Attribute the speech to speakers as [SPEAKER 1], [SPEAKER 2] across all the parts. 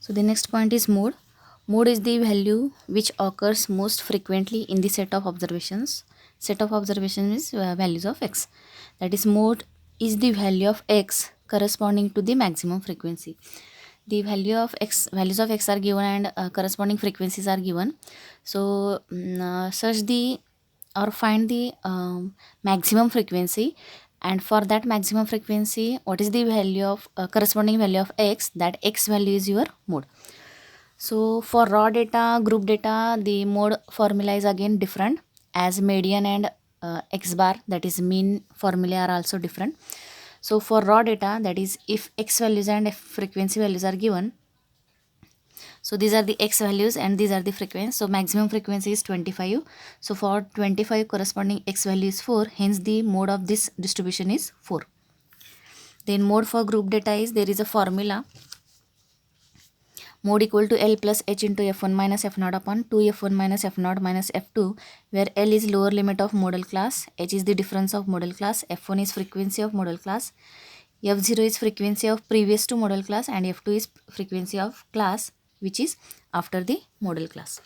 [SPEAKER 1] So the next point is mode. Mode is the value which occurs most frequently in the set of observations. Set of observations is values of x. That is, mode is the value of x corresponding to the maximum frequency. The value of x, values of x are given, and corresponding frequencies are given. So search the or find the maximum frequency, and for that maximum frequency, what is the value of corresponding value of x, that x value is your mode. So for raw data, group data, the mode formula is again different, as median and x bar, that is mean formula, are also different. So for raw data, that is, if x values and f frequency values are given, so these are the x values and these are the frequency. So maximum frequency is 25. So for 25, corresponding x value is 4. Hence the mode of this distribution is 4. Then mode for group data is, there is a formula, mode equal to L plus H into F1 minus F0 upon 2 F1 minus F0 minus F2, where L is lower limit of modal class, H is the difference of modal class, F1 is frequency of modal class, F0 is frequency of previous to modal class, and F2 is frequency of class which is after the modal class.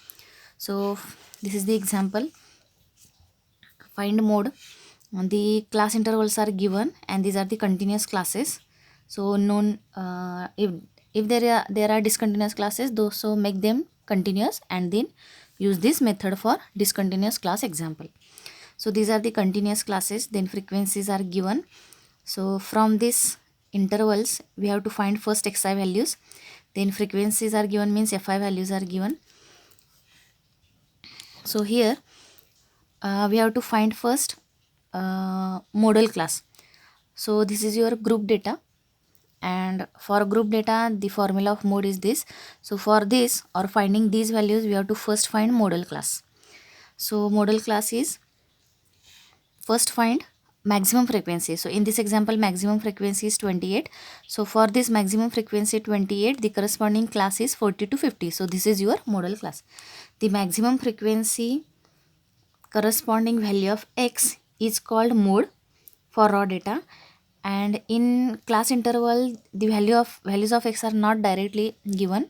[SPEAKER 1] So this is the example. Find mode. The class intervals are given and these are the continuous classes. So known, if there are discontinuous classes, those, so make them continuous and then use this method for discontinuous class example. So these are the continuous classes, then frequencies are given. So from this intervals, we have to find first xi values, then frequencies are given, means fi values are given. So here we have to find first modal class. So this is your group data, and for group data the formula of mode is this. So for this, or finding these values, we have to first find modal class. So modal class is, first find maximum frequency. So in this example, maximum frequency is 28. So for this maximum frequency 28, the corresponding class is 40 to 50. So this is your modal class. The maximum frequency corresponding value of x is called mode for raw data, and in class interval the values of x are not directly given,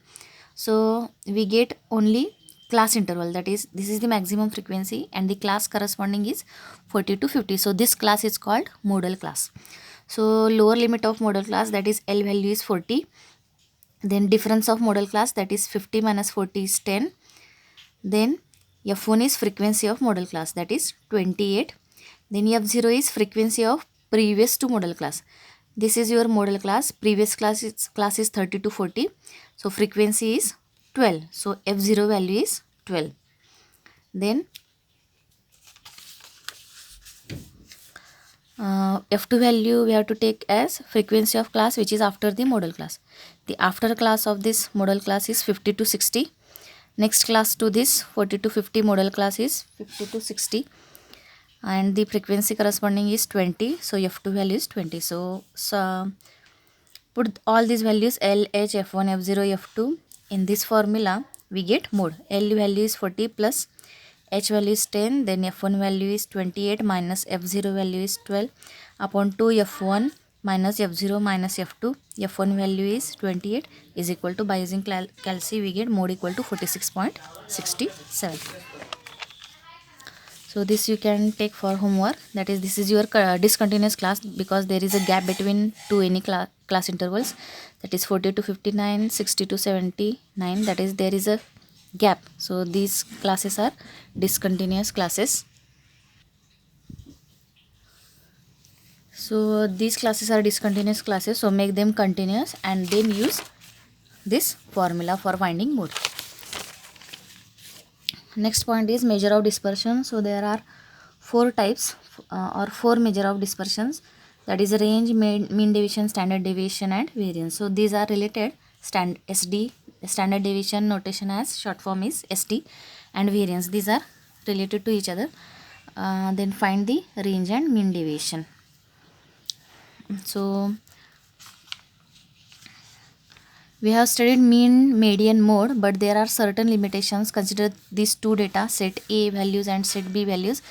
[SPEAKER 1] so we get only class interval, that is, this is the maximum frequency and the class corresponding is 40 to 50. So this class is called modal class. So lower limit of modal class, that is L value is 40, then difference of modal class, that is 50 minus 40 is 10, then F1 is frequency of modal class, that is 28, then F0 is frequency of previous to modal class. This is your modal class, previous class is 30 to 40, so frequency is 12, so F0 value is 12. Then F2 value we have to take as frequency of class which is after the modal class. The after class of this modal class is 50 to 60. Next class to this 40 to 50 modal class is 50 to 60, and the frequency corresponding is 20. So F2 value is 20. So put all these values L, H, F1, F0, F2 in this formula, we get mode. L value is 40 plus H value is 10, then F1 value is 28 minus F0 value is 12 upon 2 F1 minus F0 minus F2. F1 value is 28 is equal to, by using calc, we get mode equal to 46.67. So this you can take for homework, that is, this is your discontinuous class, because there is a gap between two any class intervals, that is 40 to 59, 60 to 79, that is, there is a gap. So these classes are discontinuous classes. So these classes are discontinuous classes, so make them continuous and then use this formula for finding mode. Next point is measure of dispersion. So there are four types or four measure of dispersions, that is range, mean deviation, standard deviation and variance. So these are related. SD, standard deviation notation as short form is SD, and variance, these are related to each other. Then find the range and mean deviation. So we have studied mean, median, mode, but there are certain limitations. Consider these two data, set A values and set B values.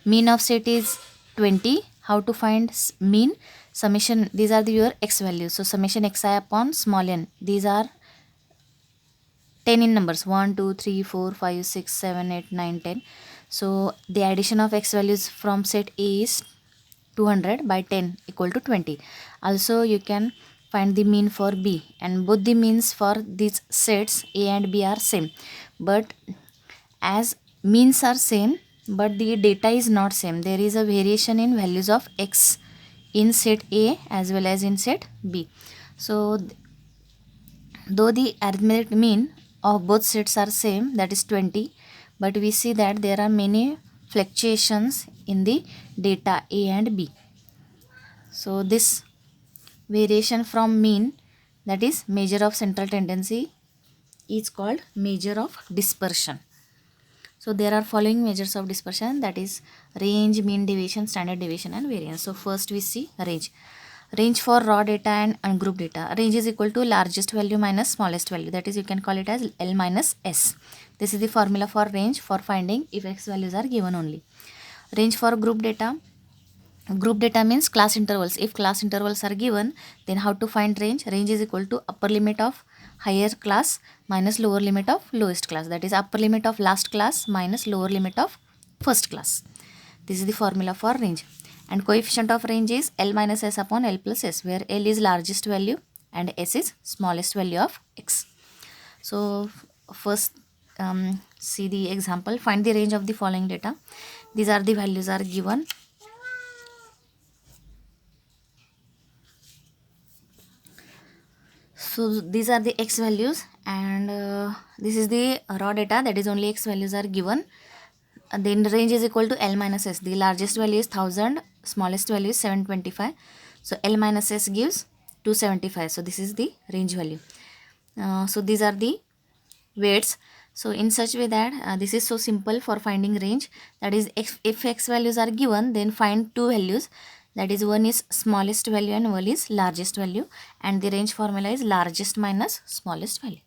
[SPEAKER 1] Mean of set is 20. How to find mean? Summation, these are your x values. So summation xi upon small n. These are 10 in numbers 1 2 3 4 5 6 7 8 9 10. So the addition of x values from set A is 200 by 10 equal to 20. Also you can find the mean for B, and both the means for these sets A and B are same, but as means are same but the data is not same, there is a variation in values of x in set A as well as in set B. So though the arithmetic mean of both sets are same, that is 20, but we see that there are many fluctuations in the data A and B. So this variation from mean, that is measure of central tendency, is called measure of dispersion. So there are following measures of dispersion, that is range, mean deviation, standard deviation and variance. So first we see range. Range for raw data and ungroup data. Range is equal to largest value minus smallest value, that is you can call it as L minus S. This is the formula for range for finding if x values are given only. Range for group data. Group data means class intervals. If class intervals are given, then how to find range? Range is equal to upper limit of higher class minus lower limit of lowest class, that is upper limit of last class minus lower limit of first class. This is the formula for range. And coefficient of range is L minus S upon L plus S, where L is largest value and S is smallest value of x. So first see the example. Find the range of the following data. These are the values are given. So these are the x values, and this is the raw data, that is only x values are given. And then range is equal to L minus S. The largest value is 1000, smallest value is 725. So L minus S gives 275. So this is the range value. So these are the weights. So in such way that this is so simple for finding range, that is if x values are given, then find two values, that is one is smallest value and one is largest value, and the range formula is largest minus smallest value.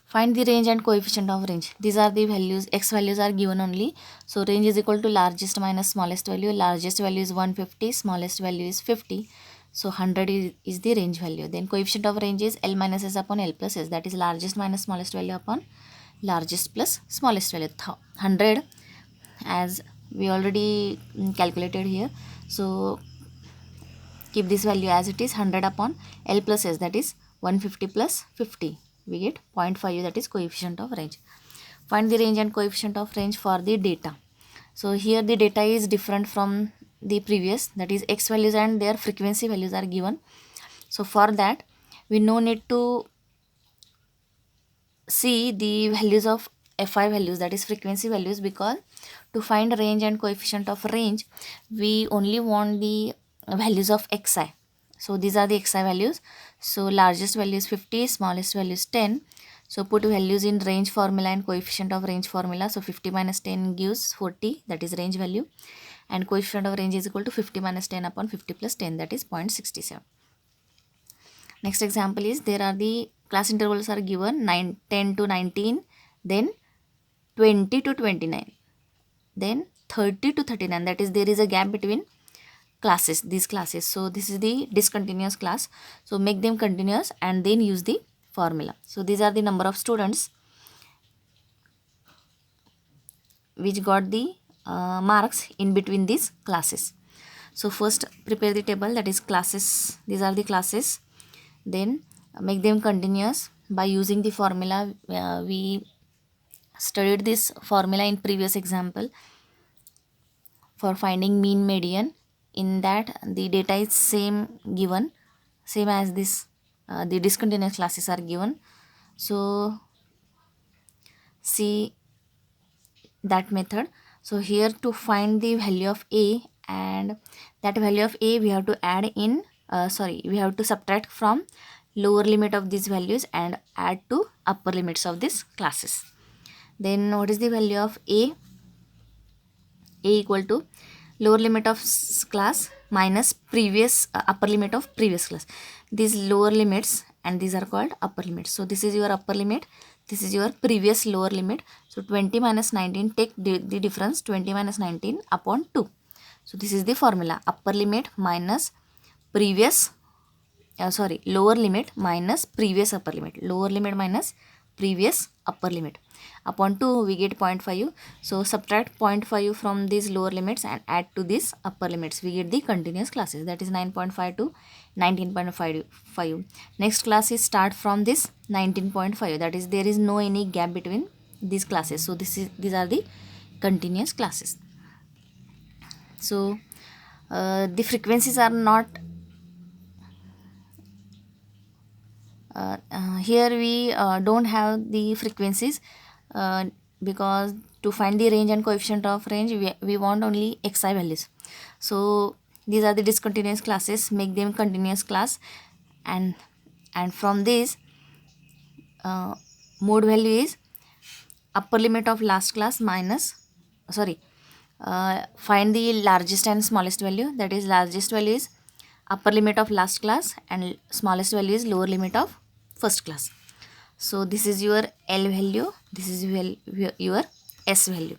[SPEAKER 1] Find the range and coefficient of range. These are the values, x values are given only. So range is equal to largest minus smallest value. Largest value is 150, smallest value is 50. So 100 is the range value. Then coefficient of range is L minus S upon L plus S, that is largest minus smallest value upon largest plus smallest value. 100 as we already calculated here. So keep this value as it is, 100 upon L plus S, that is 150 plus 50. We get 0.5, that is coefficient of range. Find the range and coefficient of range for the data. So here the data is different from the previous, that is x values and their frequency values are given. So for that we no need to see the values of fi values, that is frequency values, because to find range and coefficient of range we only want the values of xi. So these are the xi values. So largest value is 50, smallest value is 10. So put values in range formula and coefficient of range formula. So 50 minus 10 gives 40, that is range value, and coefficient of range is equal to 50 minus 10 upon 50 plus 10, that is 0.67. Next example is, there are the class intervals are given 10 to 19, then 20 to 29, then 30 to 39, that is there is a gap between classes, these classes. So this is the discontinuous class. So make them continuous and then use the formula. So these are the number of students which got the marks in between these classes. So first prepare the table, that is classes, these are the classes, then make them continuous by using the formula. We studied this formula in previous example for finding mean, median. In that the data is same given, same as this, the discontinuous classes are given. So see that method. So here to find the value of a, and that value of a we have to add in we have to subtract from lower limit of these values and add to upper limits of these classes. Then what is the value of a equal to lower limit of class minus previous upper limit of previous class. These lower limits and these are called upper limits. So this is your upper limit, this is your previous lower limit. So 20 minus 19, take the difference, 20 minus 19 upon 2. So this is the formula, upper limit minus previous lower limit minus previous upper limit, lower limit minus previous upper limit. Upon 2 we get 0.5. So subtract 0.5 from these lower limits and add to these upper limits, we get the continuous classes, that is 9.5 to 19.5. Next class is start from this 19.5, that is there is no any gap between these classes. So these are the continuous classes. So the frequencies are not here we don't have the frequencies because to find the range and coefficient of range we want only xi values. So these are the discontinuous classes, make them continuous class, and from this mode value is upper limit of last class minus find the largest and smallest value, that is largest value is upper limit of last class and smallest value is lower limit of first class. So this is your L value, this is your S value.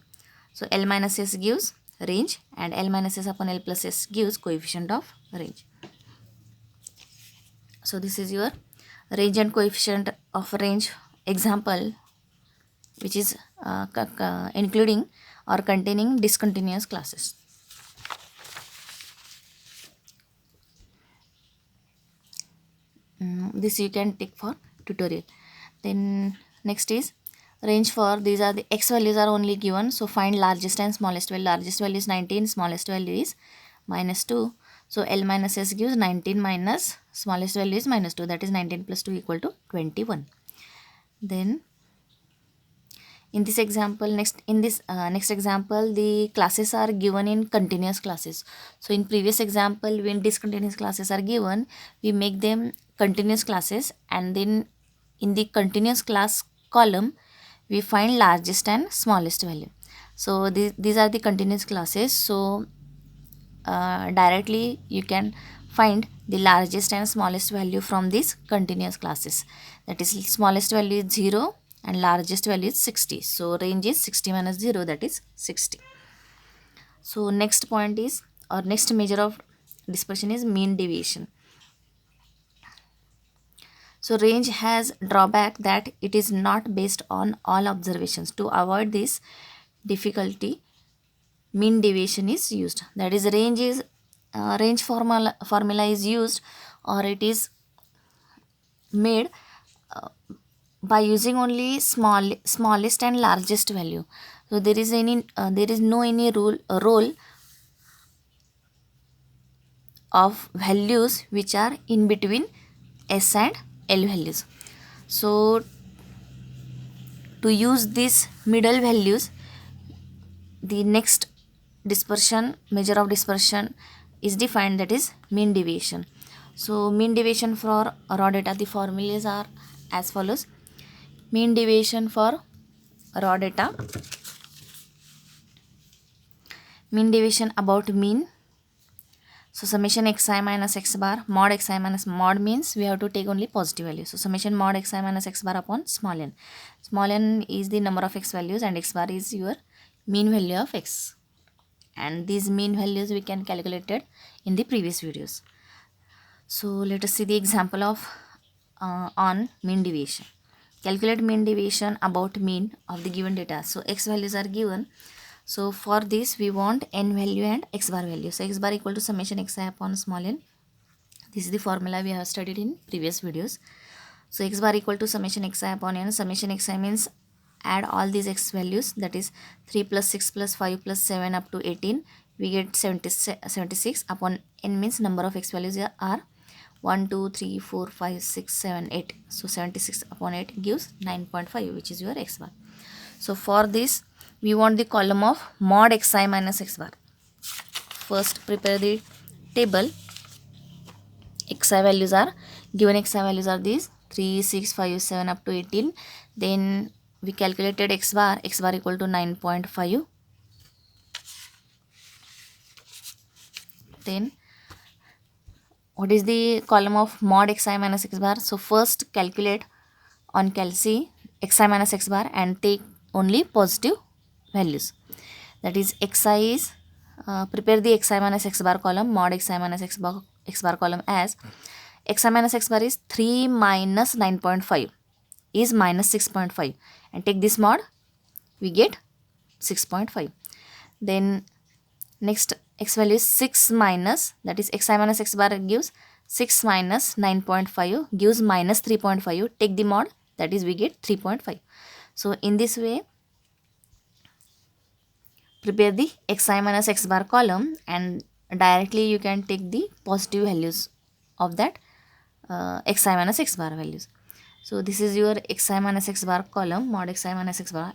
[SPEAKER 1] So L minus S gives range and L minus S upon L plus S gives coefficient of range. So this is your range and coefficient of range example, which is including or containing discontinuous classes. This you can take for tutorial. Then next is range for, these are the x values are only given, so find largest and smallest value. Largest value is 19, smallest value is minus 2. So L minus S gives 19 minus smallest value is minus 2, that is 19 plus 2 equal to 21. Then in this example, next example, the classes are given in continuous classes. So in previous example, when discontinuous classes are given, we make them continuous classes, and then in the continuous class column we find largest and smallest value. So these are the continuous classes. So directly you can find the largest and smallest value from these continuous classes, that is smallest value is 0 and largest value is 60. So range is 60 minus 0, that is 60. So next point is, or next measure of dispersion is mean deviation. So range has drawback that it is not based on all observations. To avoid this difficulty, mean deviation is used, that is range formula is used, or it is made by using only smallest and largest value. So there is no any role of values which are in between S and L values. So to use these middle values, the next measure of dispersion is defined, that is mean deviation. So mean deviation for raw data, the formulas are as follows. Mean deviation for raw data, mean deviation about mean. So summation xi minus x bar mod xi minus mod means we have to take only positive value. So summation mod xi minus x bar upon small n. Small n is the number of x values and x bar is your mean value of x. And these mean values we can calculate it in the previous videos. So let us see the example of on mean deviation. Calculate mean deviation about mean of the given data. So x values are given. So for this we want n value and x bar value. So x bar equal to summation xi upon small n. This is the formula we have studied in previous videos. So x bar equal to summation xi upon n. Summation xi means add all these x values, that is 3 plus 6 plus 5 plus 7 up to 18. We get 76 upon n means number of x values are 1, 2, 3, 4, 5, 6, 7, 8. So 76 upon 8 gives 9.5, which is your x bar. So for this we want the column of mod xi minus x bar. First prepare the table. Xi values are given, xi values are these 3, 6, 5, 7 up to 18. Then we calculated x bar equal to 9.5. Then what is the column of mod xi minus x bar? So first calculate on calci xi minus x bar and take only positive values. That is xi is prepare the xi minus x bar column, mod xi minus x bar column as xi minus x bar is 3 minus 9.5 is minus 6.5, and take this mod, we get 6.5. Then next x value is 6 minus, that is xi minus x bar gives 6 minus 9.5 gives minus 3.5. Take the mod, that is we get 3.5. So in this way, prepare the xi minus x bar column, and directly you can take the positive values of that xi minus x bar values. So this is your xi minus x bar column, mod xi minus x bar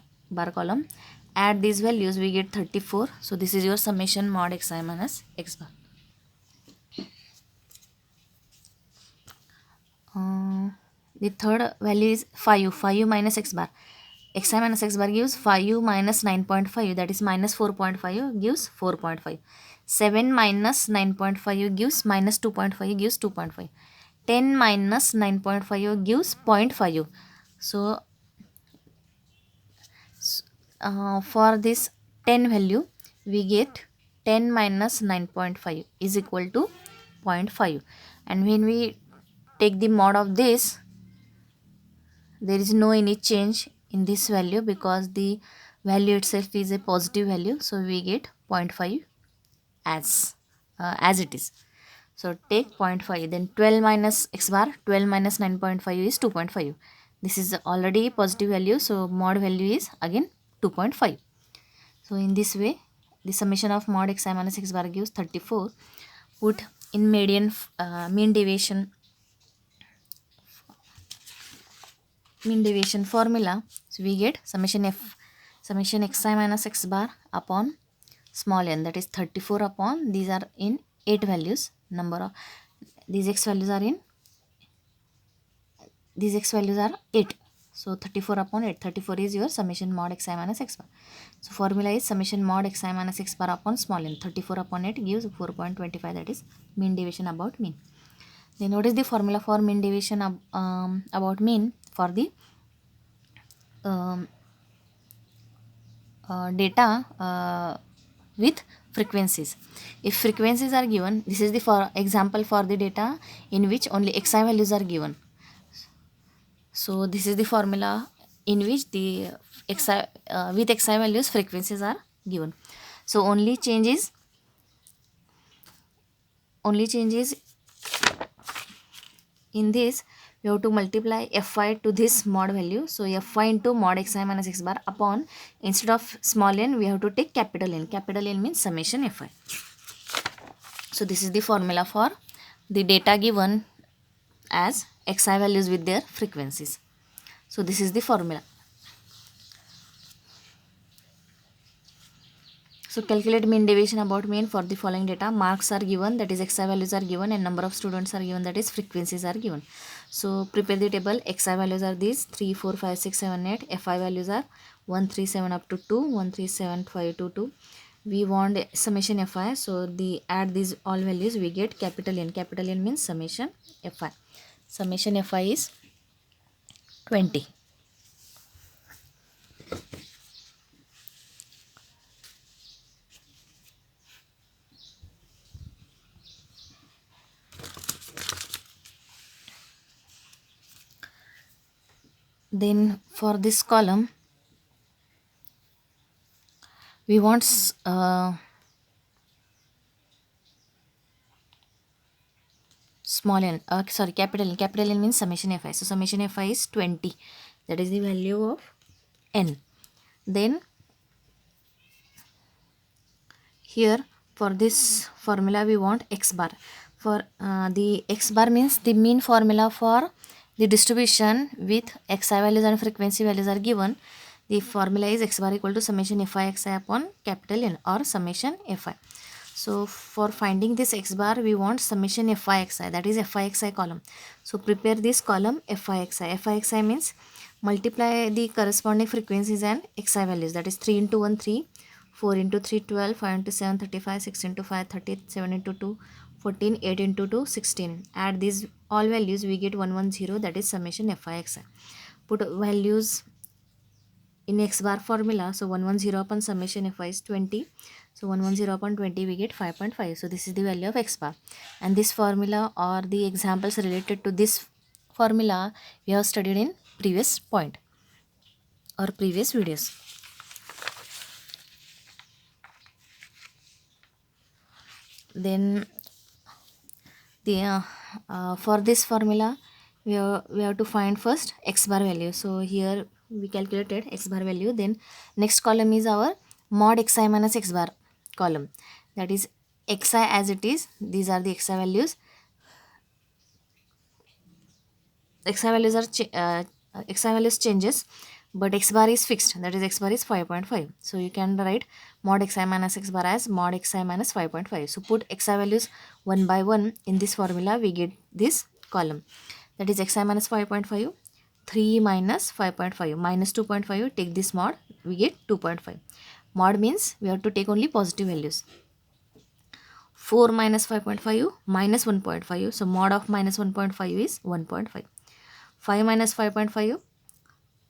[SPEAKER 1] column. Add these values, we get 34. So this is your summation mod xi minus x bar. The third value is 5 minus x bar. Xi minus x bar gives 5 minus 9.5, that is minus 4.5 gives 4.5. 7 minus 9.5 gives minus 2.5 gives 2.5. 10 minus 9.5 gives 0.5. So for this 10 value, we get 10 minus 9.5 is equal to 0.5. And when we take the mod of this, there is no any change in this value because the value itself is a positive value. So we get 0.5 as it is. So take 0.5, then 12 minus x bar, 12 minus 9.5 is 2.5. This is already positive value, so mod value is again 2.5. So in this way, the summation of mod xi minus x bar gives 34. Put in mean deviation formula. So we get summation xi minus x bar upon small n, that is 34 upon, these are in 8 values, number of these x values are 8. So 34 upon 8, 34 is your summation mod xi minus x bar. So formula is summation mod xi minus x bar upon small n. 34 upon 8 gives 4.25, that is mean deviation about mean. Then what is the formula for mean deviation about mean for the data with frequencies? If frequencies are given, this is the for example for the data in which only xi values are given. So this is the formula in which the xi with xi values frequencies are given. So only change is in this, we have to multiply fi to this mod value. So fi into mod xi minus x bar upon, instead of small n, we have to take capital N. Capital N means summation fi. So this is the formula for the data given as xi values with their frequencies. So this is the formula. So calculate mean deviation about mean for the following data. Marks are given, that is xi values are given, and number of students are given, that is frequencies are given. So prepare the table. Xi values are these 3, 4, 5, 6, 7, 8. Fi values are 137 up to 2, 137, 5 to 2. We want summation fi, so the add these all values, we get capital N. Capital N means summation fi. Summation fi is 20. Then for this column, we want small n, capital N. Capital N means summation fi. So summation fi is 20. That is the value of n. Then here for this formula, we want x bar. For the x bar means the mean formula for the distribution with xi values and frequency values are given. The formula is x bar equal to summation fi xi upon capital N, or summation fi. So for finding this x bar, we want summation fi xi, that is fi xi column. So prepare this column fi xi. Fi xi means multiply the corresponding frequencies and xi values, that is 3 into 1 3, 4 into 3 12, 5 into 7 35, 6 into 5 30, 7 into 2 14, 8 into 2 16. Add these all values, we get 110, that is summation fi xi. Put values in x bar formula. So 110 upon summation fi is 20. So 110 upon 20 we get 5.5. So this is the value of x bar. And this formula or the examples related to this formula we have studied in previous point or previous videos. Then for this formula we have to find first x bar value. So here we calculated x bar value. Then next column is our mod xi minus x bar column, that is xi as it is. These are the xi values. Xi values are xi values changes, but x bar is fixed, that is x bar is 5.5. So you can write mod xi minus x bar as mod xi minus 5.5. So put xi values one by one in this formula, we get this column, that is xi minus 5.5, 3 minus 5.5 minus 2.5, take this mod, we get 2.5. Mod means we have to take only positive values. 4 minus 5.5 minus 1.5, so mod of minus 1.5 is 1.5. 5 minus 5.5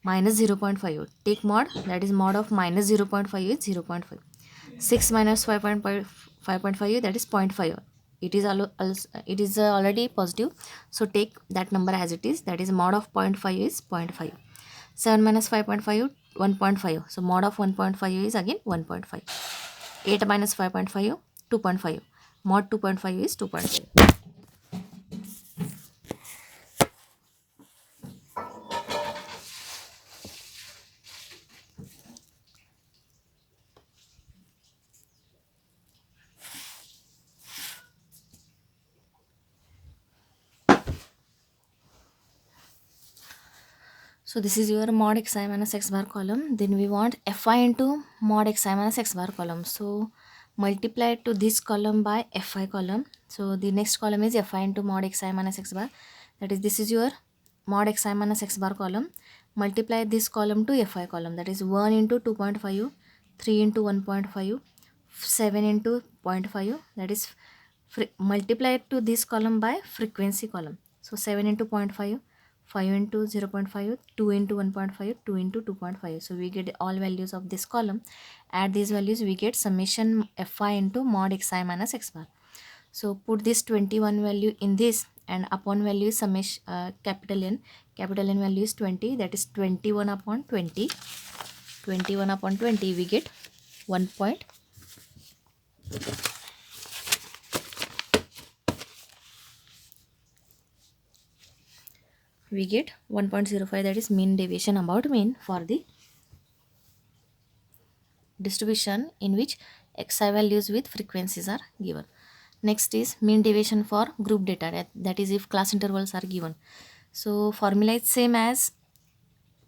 [SPEAKER 1] minus 0.5, take mod, that is mod of minus 0.5 is 0.5. 6 minus 5.5, that is 0.5. It is already positive, so take that number as it is, that is mod of 0.5 is 0.5. 7 minus 5.5, 1.5, so mod of 1.5 is again 1.5. 8 minus 5.5, 2.5, mod 2.5 is 2.5. So this is your mod xi minus x bar column. Then we want fi into mod xi minus x bar column. So multiply to this column by fi column. So the next column is fi into mod xi minus x bar. That is, this is your mod xi minus x bar column. Multiply this column to fi column. That is 1 into 2.5, 3 into 1.5, 7 into 0.5. That is multiply to this column by frequency column. So 7 into 0.5, 5 into 0.5, 2 into 1.5, 2 into 2.5. So we get all values of this column. Add these values, we get summation fi into mod xi minus x bar. So put this 21 value in this, and upon value is summation capital N. Capital N value is 20, that is 21 upon 20. 21 upon 20 we get 1 point. We get 1.05, that is mean deviation about mean for the distribution in which xi values with frequencies are given. Next is mean deviation for group data, that is if class intervals are given. So formula is same as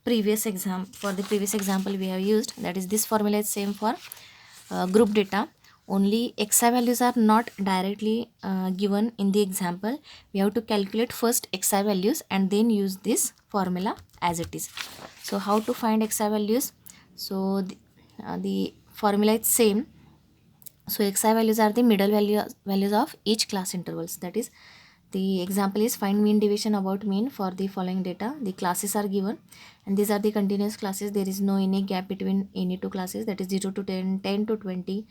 [SPEAKER 1] previous example we have used, that is this formula is same for group data. Only xi values are not directly given in the example. We have to calculate first xi values and then use this formula as it is. So how to find xi values? So the formula is same. So xi values are the middle values of each class intervals. That is, the example is find mean deviation about mean for the following data. The classes are given and these are the continuous classes. There is no any gap between any two classes, that is 0 to 10, 10 to 20.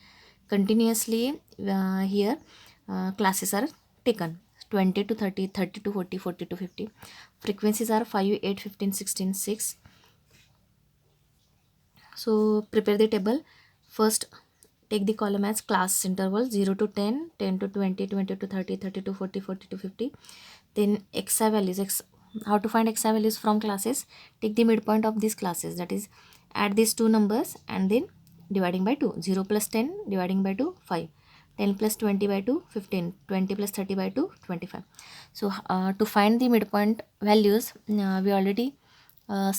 [SPEAKER 1] Continuously here classes are taken, 20 to 30, 30 to 40, 40 to 50. Frequencies are 5, 8, 15, 16, 6. So prepare the table. First take the column as class interval 0 to 10, 10 to 20, 20 to 30, 30 to 40, 40 to 50. Then xi values, how to find xi values from classes? Take the midpoint of these classes, that is add these two numbers and then dividing by 2. 0 plus 10 dividing by 2, 5. 10 plus 20 by 2, 15. 20 plus 30 by 2, 25. So to find the midpoint values, we already have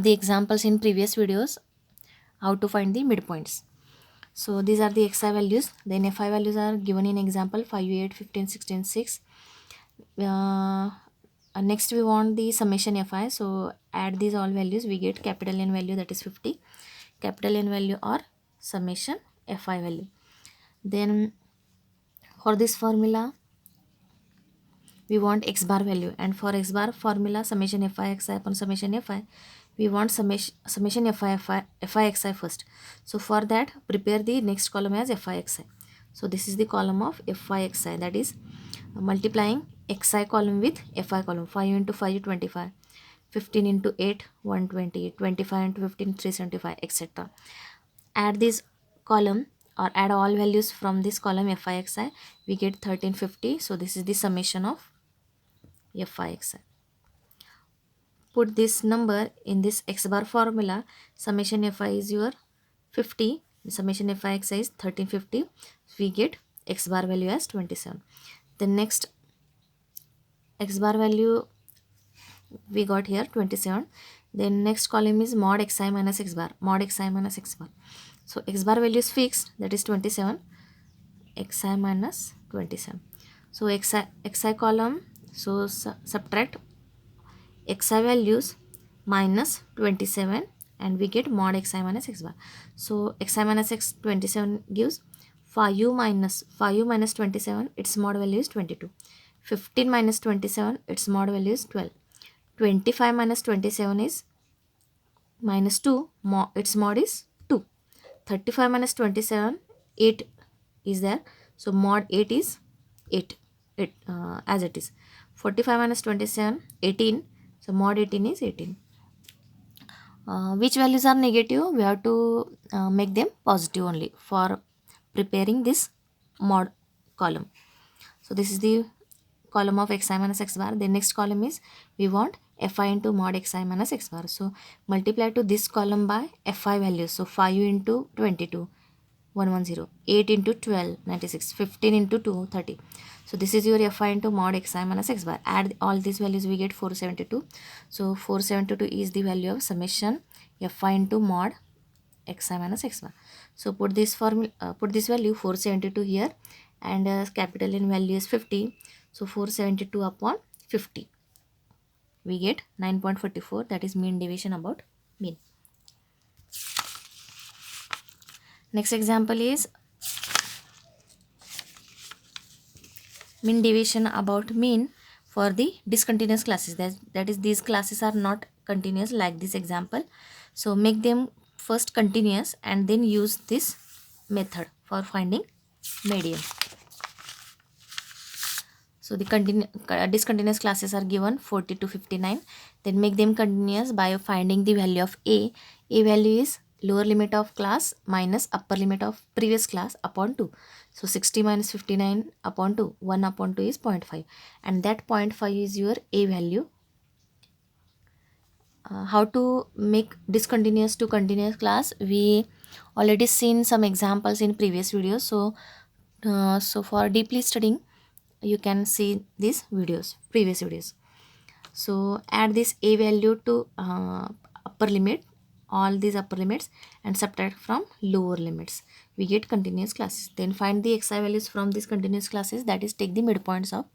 [SPEAKER 1] the examples in previous videos how to find the midpoints. So these are the xi values. Then fi values are given in example 5, 8, 15, 16, 6. Next we want the summation fi. So add these all values, we get capital N value, that is 50. Capital N value or summation fi value. Then for this formula we want x bar value, and for x bar formula summation fi xi upon summation fi, we want summation fi xi first. So for that, prepare the next column as fi xi. So this is the column of fi xi, that is multiplying xi column with fi column. 5 into 5 25, 15 into 8 120, 25 into 15 375, etc. Add this column or add all values from this column fi xi, we get 1350. So this is the summation of fi xi. Put this number in this x bar formula. Summation fi is your 50, summation fi xi is 1350. We get x bar value as 27. The next x bar value we got here 27. Then next column is mod xi minus x bar, mod xi minus x bar. So x bar value is fixed, that is 27, xi minus 27. So xi column, so subtract xi values minus 27 and we get mod xi minus x bar. So xi minus x 27 gives 5u minus 27, its mod value is 22. 15 minus 27, its mod value is 12. 25 minus 27 is minus 2, its mod is 2. 35 minus 27, 8 is there, so mod 8 is 8, as it is. 45 minus 27, 18, so mod 18 is 18. Which values are negative, we have to make them positive only for preparing this mod column. So this is the column of xi minus x bar. The next column is we want fi into mod xi minus x bar. So multiply to this column by fi values. So 5 into 22 110, 8 into 12 96, 15 into 2 30. So this is your fi into mod xi minus x bar. Add all these values, we get 472. So 472 is the value of summation fi into mod xi minus x bar. So put this value 472 here, and capital N value is 50. So 472 upon 50, we get 9.44, that is mean deviation about mean. Next example is mean deviation about mean for the discontinuous classes. That is, these classes are not continuous like this example. So make them first continuous and then use this method for finding median. So the discontinuous classes are given 40 to 59. Then make them continuous by finding the value of a. A value is lower limit of class minus upper limit of previous class upon 2. So 60 minus 59 upon 2. 1 upon 2 is 0.5. And that 0.5 is your a value. How to make discontinuous to continuous class, we already seen some examples in previous videos. So for deeply studying, you can see these previous videos. So add this a value to upper limit, all these upper limits, and subtract from lower limits, we get continuous classes. Then find the xi values from these continuous classes, that is take the midpoints of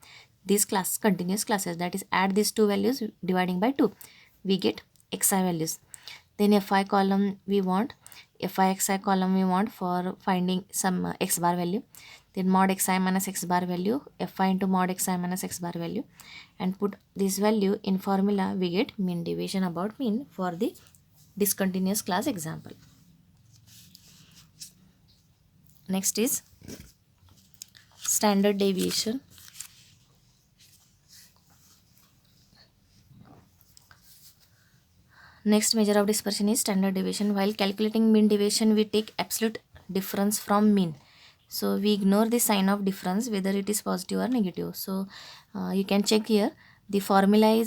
[SPEAKER 1] these continuous classes, that is add these two values dividing by 2, we get xi values. Then fi column we want, fi xi column we want for finding some x bar value. Then mod xi minus x bar value, fi into mod xi minus x bar value, and put this value in formula, we get mean deviation about mean for the discontinuous class example. Next is standard deviation. Next measure of dispersion is standard deviation. While calculating mean deviation, we take absolute difference from mean. So we ignore the sign of difference whether it is positive or negative. So you can check here, the formula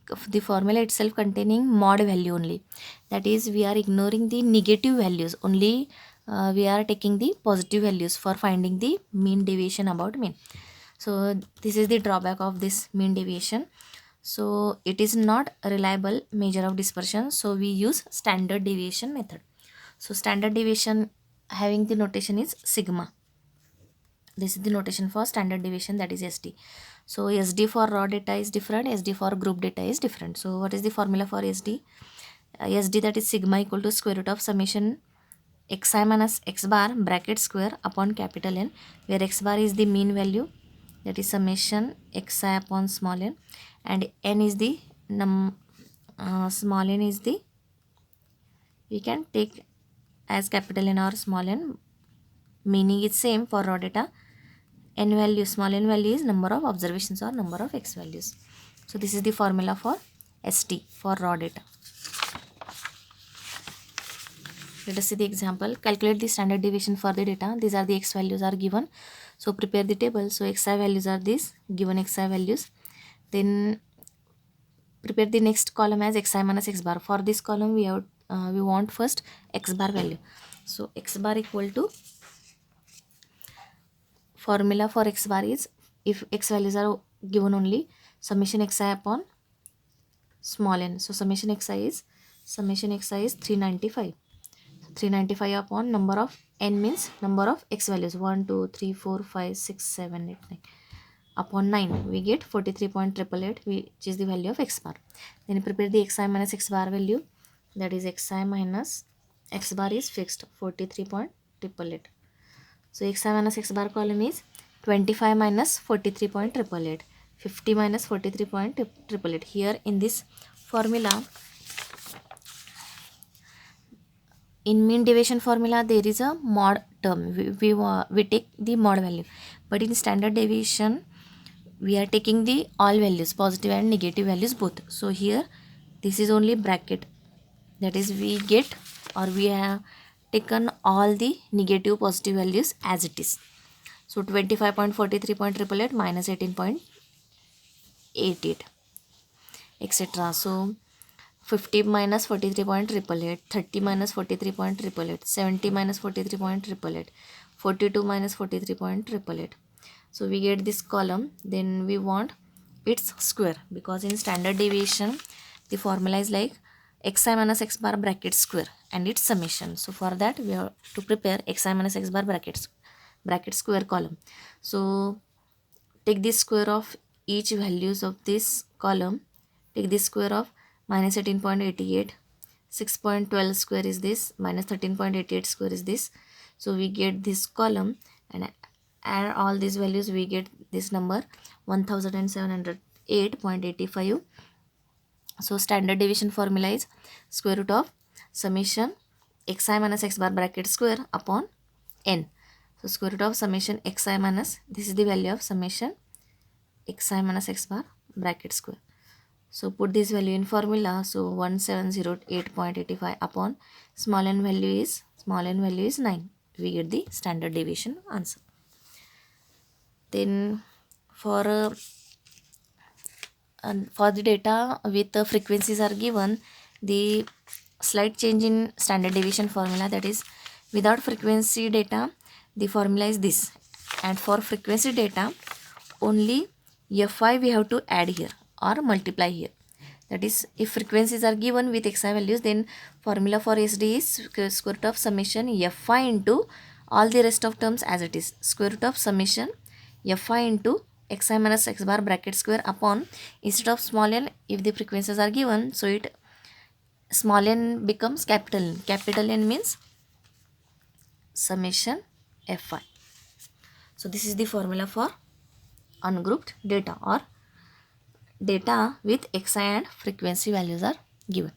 [SPEAKER 1] itself containing mod value only. That is, we are ignoring the negative values, only we are taking the positive values for finding the mean deviation about mean. So this is the drawback of this mean deviation. So it is not a reliable measure of dispersion, so we use standard deviation method. So standard deviation having the notation is sigma. This is the notation for standard deviation, that is SD. So SD for raw data is different, SD for group data is different. So what is the formula for SD? SD, that is sigma equal to square root of summation xi minus x bar bracket square upon capital N, where x bar is the mean value, that is summation xi upon small n, and n is the small n is the we can take as capital N or small n. Meaning is same for raw data. N value, small n value is number of observations or number of x values. So this is the formula for ST for raw data. Let us see the example. Calculate the standard deviation for the data. These are the x values are given. So prepare the table. So xi values are these given xi values. Then prepare the next column as xi minus x bar. For this column we want first x bar value. So x bar equal to, formula for x bar is, if x values are given only, summation xi upon small n. So summation xi is 395. 395 upon number of n means number of x values 1 2 3 4 5 6 7 8 9 upon 9 we get 43.888, which is the value of x bar. Then prepare the xi minus x bar value, that is xi minus x bar is fixed 43.888. So xi minus x bar column is 25 minus 43.888, 50 minus 43.888. Here in this formula, in mean deviation formula there is a mod term. We take the mod value, but in standard deviation we are taking the all values, positive and negative values both. So here this is only bracket, that is we get, or we have taken all the negative positive values as it is. So 25.43.888 minus 18.88 etc. So 50 minus 43.888, 30 minus 43.888, 70 minus 43.888, 42 minus 43.888. So we get this column. Then we want its square, because in standard deviation the formula is like xi minus x bar bracket square and its summation. So for that we have to prepare xi minus x bar bracket square column. So take the square of each values of this column. Take the square of minus 18.88, 6.12 square is this, minus 13.88 square is this. So we get this column, and add all these values, we get this number 1708.85. So standard deviation formula is square root of summation xi minus x bar bracket square upon n. So square root of summation xi minus, this is the value of summation xi minus x bar bracket square. So put this value in formula. So 1708.85 upon small n value is 9. We get the standard deviation answer. Then for the data with the frequencies are given, the slight change in standard deviation formula, that is without frequency data the formula is this, and for frequency data only fi we have to add here or multiply here. That is, if frequencies are given with xi values, then formula for SD is square root of summation fi into all the rest of terms as it is, square root of summation fi into xi minus x bar bracket square upon, instead of small n, if the frequencies are given, so it small n becomes capital N. Capital N means summation fi. So this is the formula for ungrouped data, or data with xi and frequency values are given.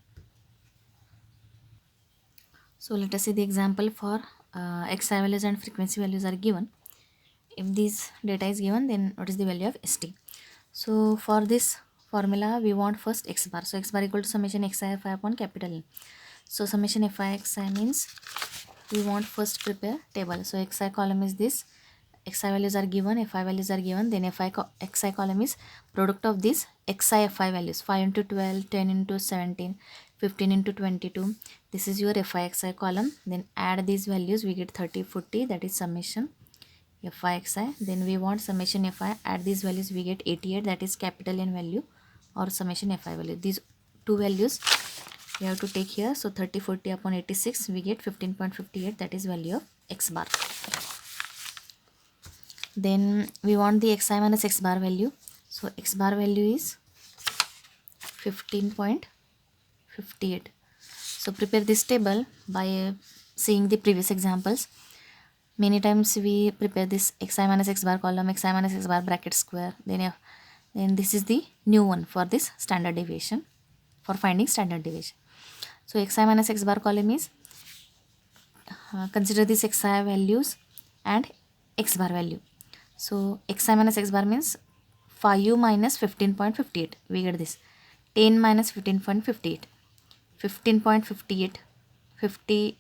[SPEAKER 1] So let us see the example for xi values and frequency values are given. If this data is given, then what is the value of ST? So for this formula we want first x bar. So x bar equal to summation xi fi upon capital N. So summation fi xi means we want first prepare table. So xi column is this, xi values are given, fi values are given, then xi column is product of this xi fi values, 5 into 12, 10 into 17, 15 into 22. This is your fi xi column. Then add these values, we get 30, 40, that is summation fi xi. Then we want summation fi, add these values, we get 88, that is capital N value or summation fi value. These two values we have to take here. So 30, 40 upon 86, we get 15.58, that is value of x bar. Then we want the xi minus x bar value. So x bar value is 15.58. So prepare this table by seeing the previous examples. Many times we prepare this xi minus x bar column, xi minus x bar bracket square. Then this is the new one for this standard deviation, for finding standard deviation. So xi minus x bar column is consider this xi values and x bar value. So xi minus x bar means 5u minus 15.58. We get this 10 minus 15.58, 15.58, 50,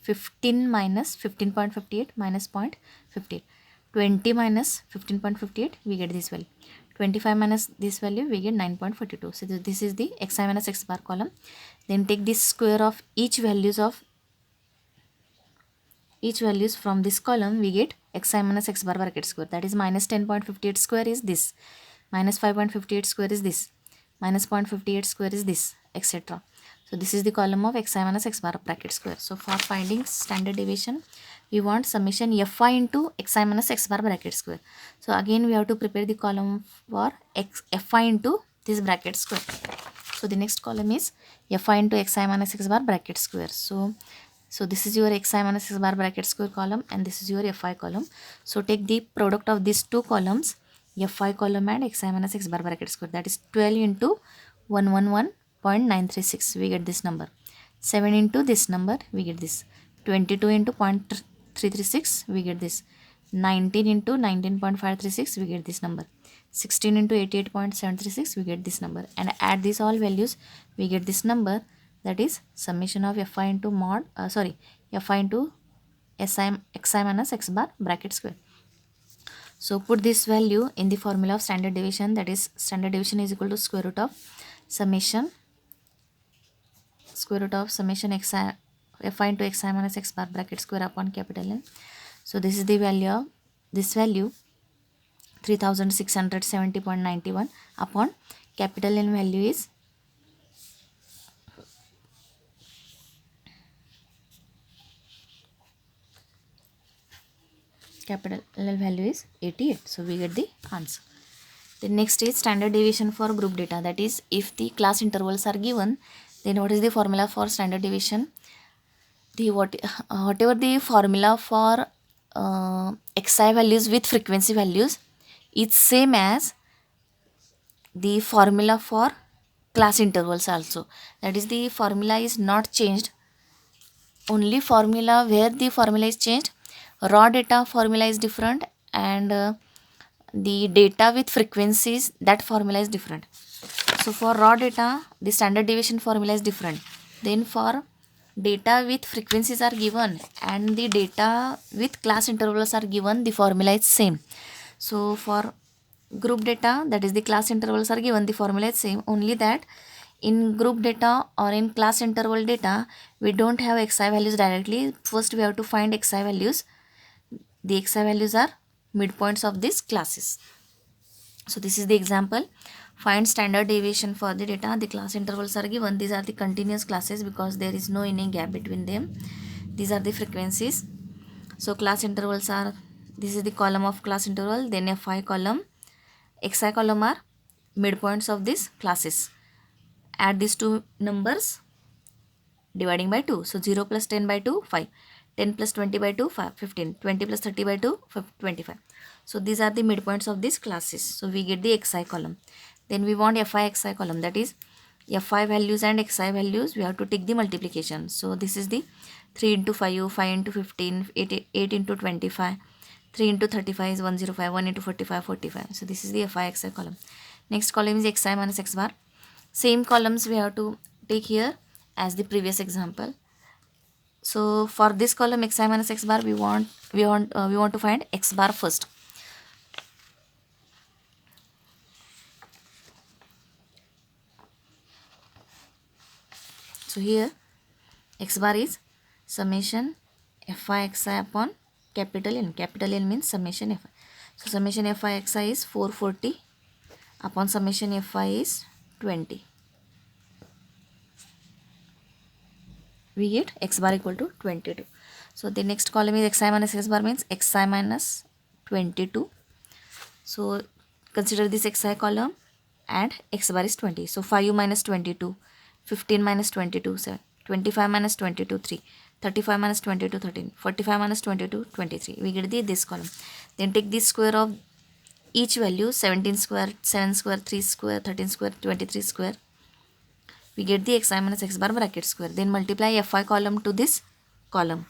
[SPEAKER 1] 15 minus 15.58 minus 0.58, 20 minus 15.58, we get this value. 25 minus this value, we get 9.42. So this is the xi minus x bar column. Then take this square of each values from this column, we get xi minus x bar bracket square, that is minus 10.58 square is this, minus 5.58 square is this, minus 0.58 square is this, etc. So this is the column of xi minus x bar bracket square. So for finding standard deviation, we want summation fi into xi minus x bar bracket square. So again we have to prepare the column for fi into this bracket square. So the next column is fi into xi minus x bar bracket square. So this is your xi minus x bar bracket square column, and this is your fi column. So take the product of these two columns, fi column and xi minus x bar bracket square, that is 12 into 111.936, we get this number. 7 into this number, we get this. 22 into 0.336, we get this. 19 into 19.536, we get this number. 16 into 88.736, we get this number, and add these all values, we get this number, that is summation of fi into fi into xi minus x bar bracket square. So put this value in the formula of standard deviation, that is standard deviation is equal to square root of summation xi fi into xi minus x bar bracket square upon capital N. So this is the value of this value 3670.91 upon capital N value is capital L value is 88. So we get the answer. The next is standard deviation for group data, that is if the class intervals are given, then what is the formula for standard deviation? Whatever the formula for xi values with frequency values, it's same as the formula for class intervals also. That is, the formula is not changed. Only formula where the formula is changed, raw data formula is different, and the data with frequencies, that formula is different. So for raw data, the standard deviation formula is different. Then for data with frequencies are given and the data with class intervals are given, the formula is same. So for group data, that is the class intervals are given, the formula is same, only that in group data or in class interval data, we don't have xi values directly. First we have to find xi values. The xi values are midpoints of these classes. So this is the example. Find standard deviation for the data. The class intervals are given. These are the continuous classes because there is no any gap between them. These are the frequencies. So class intervals are, this is the column of class interval, then fi column, xi column are midpoints of these classes. Add these two numbers dividing by 2. So 0 plus 10 by 2, 5. 10 plus 20 by 2, 5, 15. 20 plus 30 by 2, 25. So these are the midpoints of these classes. So we get the xi column. Then we want fi xi column, that is fi values and xi values, we have to take the multiplication. So this is the 3 into 5, 5 into 15, 8 into 25, 3 into 35 is 105, 1 into 45, 45. So this is the fi xi column. Next column is xi minus x bar. Same columns we have to take here as the previous example. So for this column xi minus x bar, we want to find x bar first. So here x bar is summation fi xi upon capital N. Capital N means summation fi. So summation fi xi is 440 upon summation fi is 20. We get x bar equal to 22. So the next column is xi minus x bar means xi minus 22. So consider this xi column and x bar is 20. So 5u minus 22, 15 minus 22, 7, 25 minus 22, 3, 35 minus 22, 13, 45 minus 22, 23. We get this column. Then take this square of each value, 17 square, 7 square, 3 square, 13 square, 23 square. we get the xi minus x bar bracket square. Then multiply fi column to this column.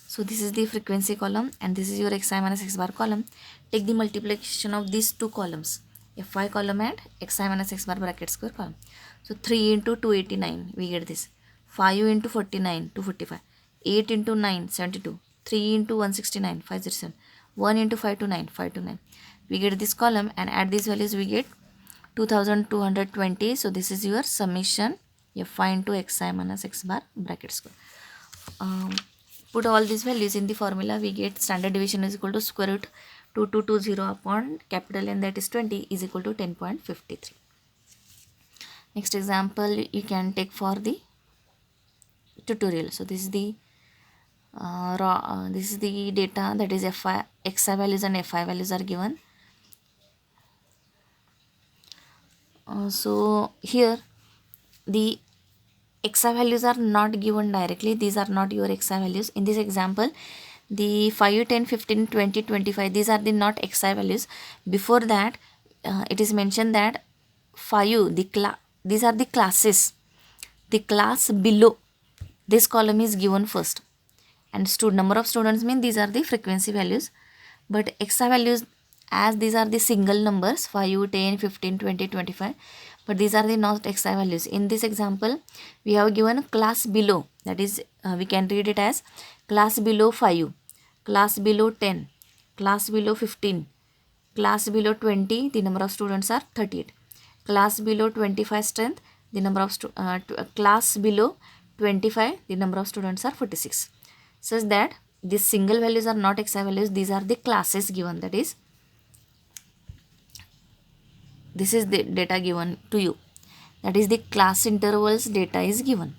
[SPEAKER 1] So this is the frequency column and this is your xi minus x bar column. Take the multiplication of these two columns, fi column and xi minus x bar bracket square column. So 3 into 289, we get this. 5 into 49, 245. 8 into 9, 72. 3 into 169, 507. 1 into 5 to 9, 5 to 9. We get this column and add these values, we get 2220. So this is your summation fi into xi minus x bar bracket square. Put all these values in the formula, we get standard deviation is equal to square root 2220 upon capital N, that is 20, is equal to 10.53. Next example you can take for the tutorial. So this is the this is the data, that is xi values and fi values are given. So here the xi values are not given directly, these are not your xi values. In this example, the 5, 10, 15, 20, 25, these are the not xi values. Before that, it is mentioned that 5, these are the classes. The class below this column is given first, and number of students mean these are the frequency values. But xi values, as these are the single numbers 5, 10, 15, 20, 25, but these are the not xi values. In this example, we have given class below, that is we can read it as class below 5, class below 10, class below 15, class below 20, the number of students are 38, class below 25 strength, the number of class below 25, the number of students are 46. Such that these single values are not xi values, these are the classes given, that is this is the data given to you, that is the class intervals data is given.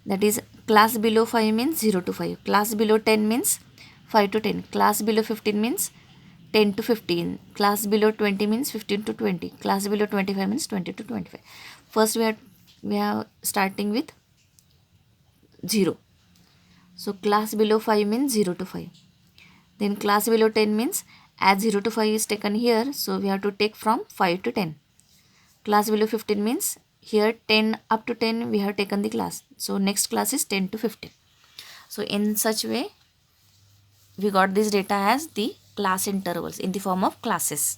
[SPEAKER 1] That is class below 5 means 0 to 5, class below 10 means 5 to 10, class below 15 means 10 to 15, class below 20 means 15 to 20, class below 25 means 20 to 25. First we are starting with 0. So class below 5 means 0 to 5. Then class below 10 means, as 0 to 5 is taken here, so we have to take from 5 to 10. Class below 15 means here 10 up to 10 we have taken the class. So next class is 10 to 15. So in such way we got this data as the class intervals in the form of classes.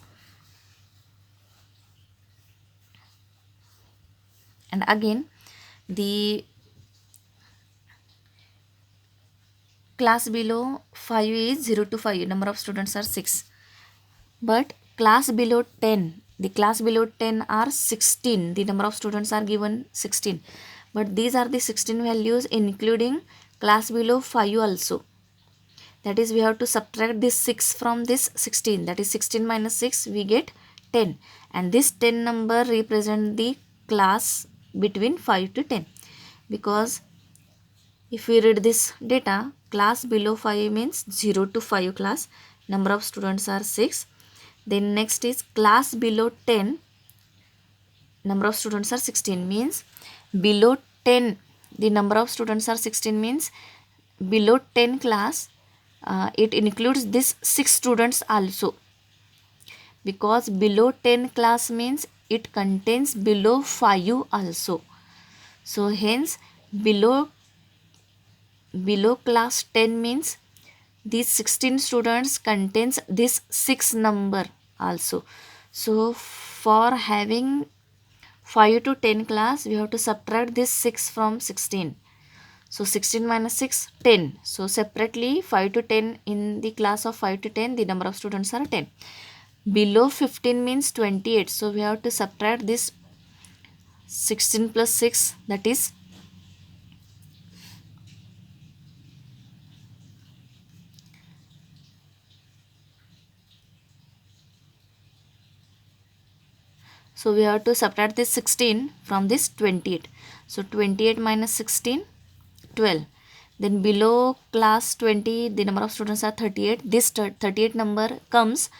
[SPEAKER 1] And again the class below 5 is 0 to 5, number of students are 6. But class below 10, the class below 10 are 16, the number of students are given 16. But these are the 16 values including class below 5 also. That is we have to subtract this 6 from this 16, that is 16 minus 6 we get 10. And this 10 number represent the class between 5 to 10. Because if we read this data, class below 5 means 0 to 5 class, number of students are 6. Then next is class below 10, number of students are 16, means below 10 the number of students are 16, means below 10 class it includes this 6 students also, because below 10 class means it contains below 5 also. So hence below class 10 means these 16 students contains this 6 number also. So for having 5 to 10 class we have to subtract this 6 from 16. So 16 minus 6, 10. So separately 5 to 10, in the class of 5 to 10 the number of students are 10. Below 15 means 28. So we have to subtract this 16 plus 6, that is 16 from this 28. So 28 minus 16, 12. Then below class 20 the number of students are 38. This 38 number comes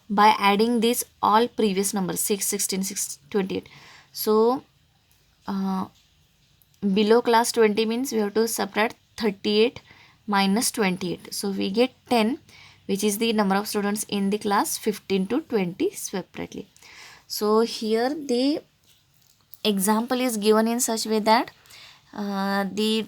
[SPEAKER 1] by adding these all previous numbers 6, 16, 6, 28. So below class 20 means we have to subtract 38 minus 28. So we get 10, which is the number of students in the class 15 to 20 separately. So here the example is given in such way that the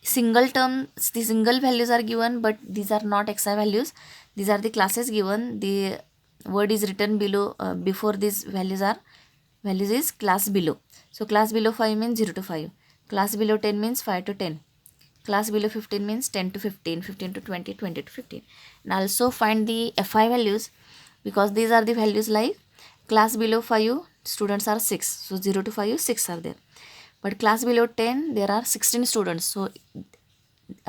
[SPEAKER 1] single terms, the single values are given, but these are not xi values. These are the classes given. The word is written below, before these values is class below. So class below 5 means 0 to 5. Class below 10 means 5 to 10. Class below 15 means 10 to 15, 15 to 20, 20 to 15. And also find the fi values, because these are the values like class below 5 students are 6. So 0 to 5 6 are there. But class below 10 there are 16 students. So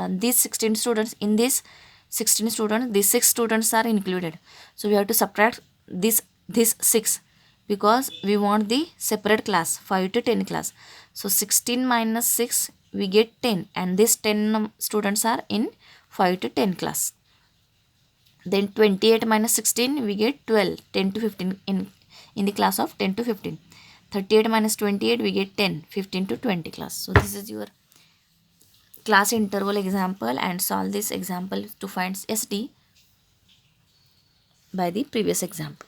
[SPEAKER 1] these 16 students, in this 16 students, these 6 students are included. So we have to subtract this 6, because we want the separate class 5 to 10 class. So 16 minus 6 we get 10, and these 10 students are in 5 to 10 class. Then 28 minus 16 we get 12, 10 to 15 in the class of 10 to 15. 38 minus 28 we get 10, 15 to 20 class. So this is your class interval example, and solve this example to find SD by the previous example.